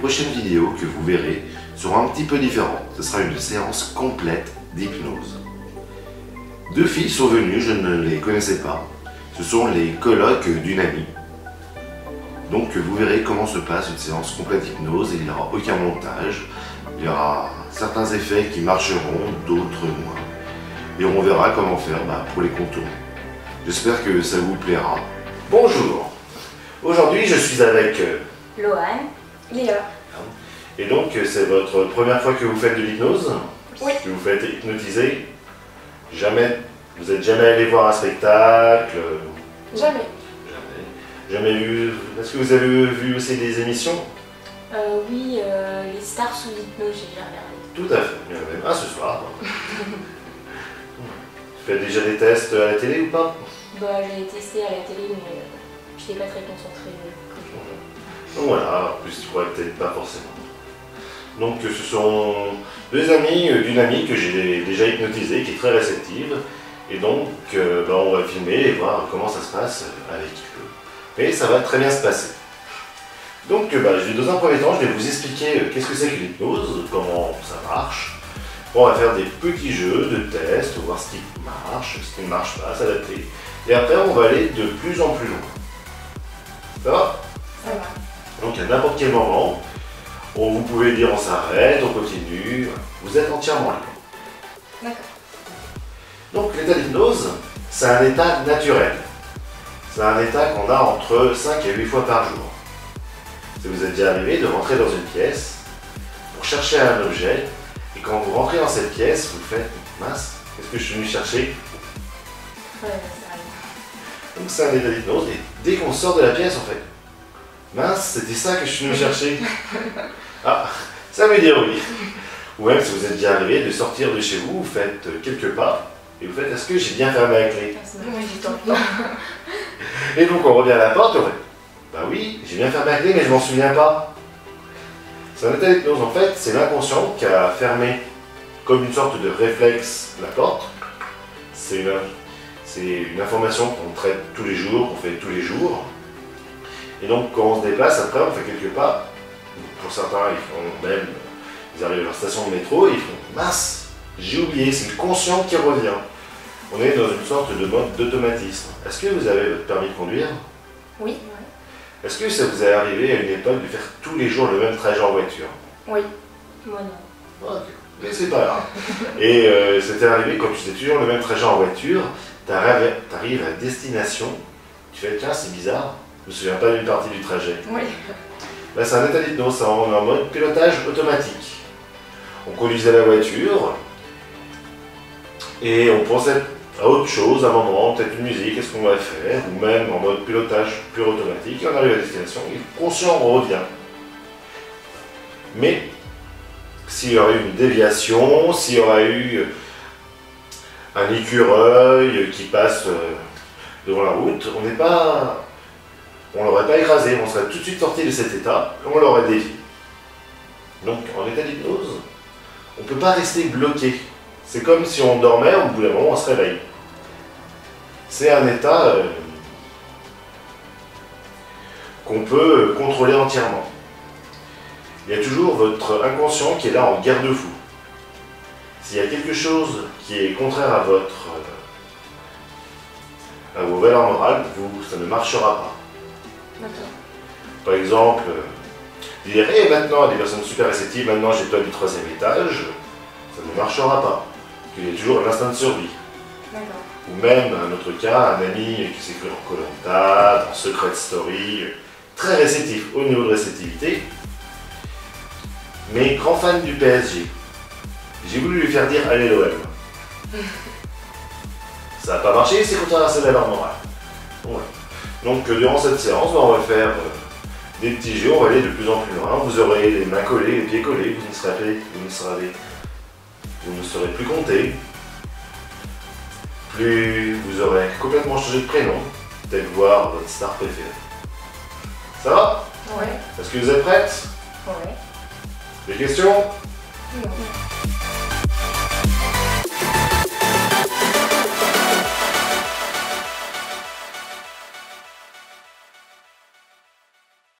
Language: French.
prochaines vidéos que vous verrez seront un petit peu différentes. Ce sera une séance complète d'hypnose. Deux filles sont venues, je ne les connaissais pas. Ce sont les colocs d'une amie. Donc vous verrez comment se passe une séance complète d'hypnose et il n'y aura aucun montage. Il y aura certains effets qui marcheront, d'autres moins. Et on verra comment faire pour les contourner. J'espère que ça vous plaira. Bonjour. Aujourd'hui je suis avec Loane, Léa. Et donc c'est votre première fois que vous faites de l'hypnose? Oui. Que vous faites hypnotiser? Jamais? Vous n'êtes jamais allé voir un spectacle? Jamais. Jamais vu? Est-ce que vous avez vu aussi des émissions? Oui, les stars sous hypnose, j'ai déjà regardé. Tout à fait. Il y en a même un ce soir. Tu fais déjà des tests à la télé ou pas? J'ai testé à la télé, mais je n'étais pas très concentrée. Donc voilà, en plus tu pourrais peut-être pas forcément. Donc ce sont deux amis d'une amie que j'ai déjà hypnotisée, qui est très réceptive. Et donc on va filmer et voir comment ça se passe avec eux. Mais ça va très bien se passer. Donc dans un premier temps, je vais vous expliquer qu'est-ce que c'est que l'hypnose, comment ça marche. On va faire des petits jeux de tests, voir ce qui marche, ce qui ne marche pas, s'adapter. Et après, on va aller de plus en plus loin. Ça va? Ça va. Donc à n'importe quel moment, vous pouvez dire on s'arrête, on continue, vous êtes entièrement libre. D'accord. Donc l'état d'hypnose, c'est un état naturel. C'est un état qu'on a entre 5 et 8 fois par jour. Ça vous est déjà arrivé de rentrer dans une pièce pour chercher un objet, et quand vous rentrez dans cette pièce, vous faites mince, qu'est-ce que je suis venu chercher? Ouais, ça arrive. Donc c'est un état d'hypnose, et dès qu'on sort de la pièce, on fait mince, c'était ça que je suis venu chercher. Ah, ça veut dire oui. Ou même si vous êtes déjà arrivé de sortir de chez vous, vous faites quelques pas, et vous faites est-ce que j'ai bien fermé la clé? Oui, du temps. Et donc on revient à la porte et on fait oui, j'ai bien fermé la clé mais je m'en souviens pas. C'est un état d'hypnose en fait, c'est l'inconscient qui a fermé comme une sorte de réflexe la porte. C'est une information qu'on traite tous les jours, qu'on fait tous les jours. Et donc quand on se déplace après on fait quelques pas. Pour certains ils font même, ils arrivent à leur station de métro et ils font mince, j'ai oublié, c'est le conscient qui revient. On est dans une sorte de mode d'automatisme. Est-ce que vous avez votre permis de conduire? Oui. Est-ce que ça vous est arrivé à une époque de faire tous les jours le même trajet en voiture? Oui. Moi non. Ok, mais c'est pas grave. Et c'était arrivé quand tu faisais toujours le même trajet en voiture, tu arrives à destination, tu fais tiens c'est bizarre, je me souviens pas d'une partie du trajet. Oui. C'est un état d'hypnose, on est en mode pilotage automatique. On conduisait la voiture et on pensait à autre chose, à un moment, peut-être une musique, qu'est-ce qu'on va faire, ou même en mode pilotage pur automatique, et on arrive à destination, et le conscient revient. Mais s'il y aurait eu une déviation, s'il y aurait eu un écureuil qui passe devant la route, on l'aurait pas écrasé, on serait tout de suite sorti de cet état, et on l'aurait dévié. Donc en état d'hypnose, on ne peut pas rester bloqué. C'est comme si on dormait, au bout d'un moment on se réveille. C'est un état qu'on peut contrôler entièrement. Il y a toujours votre inconscient qui est là en garde-fou. S'il y a quelque chose qui est contraire à vos valeurs morales, ça ne marchera pas. D'accord. Par exemple, dire hey, maintenant, des personnes super réceptives, maintenant j'ai toi du 3e étage, ça ne marchera pas. Il y a toujours un instinct de survie. D'accord. Ou même, un autre cas, un ami qui s'écrit en Koh-Lanta, dans Secret Story, très réceptif au niveau de réceptivité, mais grand fan du PSG. J'ai voulu lui faire dire allez l'OM. Ça n'a pas marché, c'est contraire à ses valeurs morales. Voilà. Donc durant cette séance, on va faire des petits jeux, on va aller de plus en plus loin. Vous aurez les mains collées, les pieds collés, vous ne serez plus compté. Plus vous aurez complètement changé de prénom, peut-être voir votre star préférée. Ça va? Ouais. Est-ce que vous êtes prête? Ouais. Des questions? Non.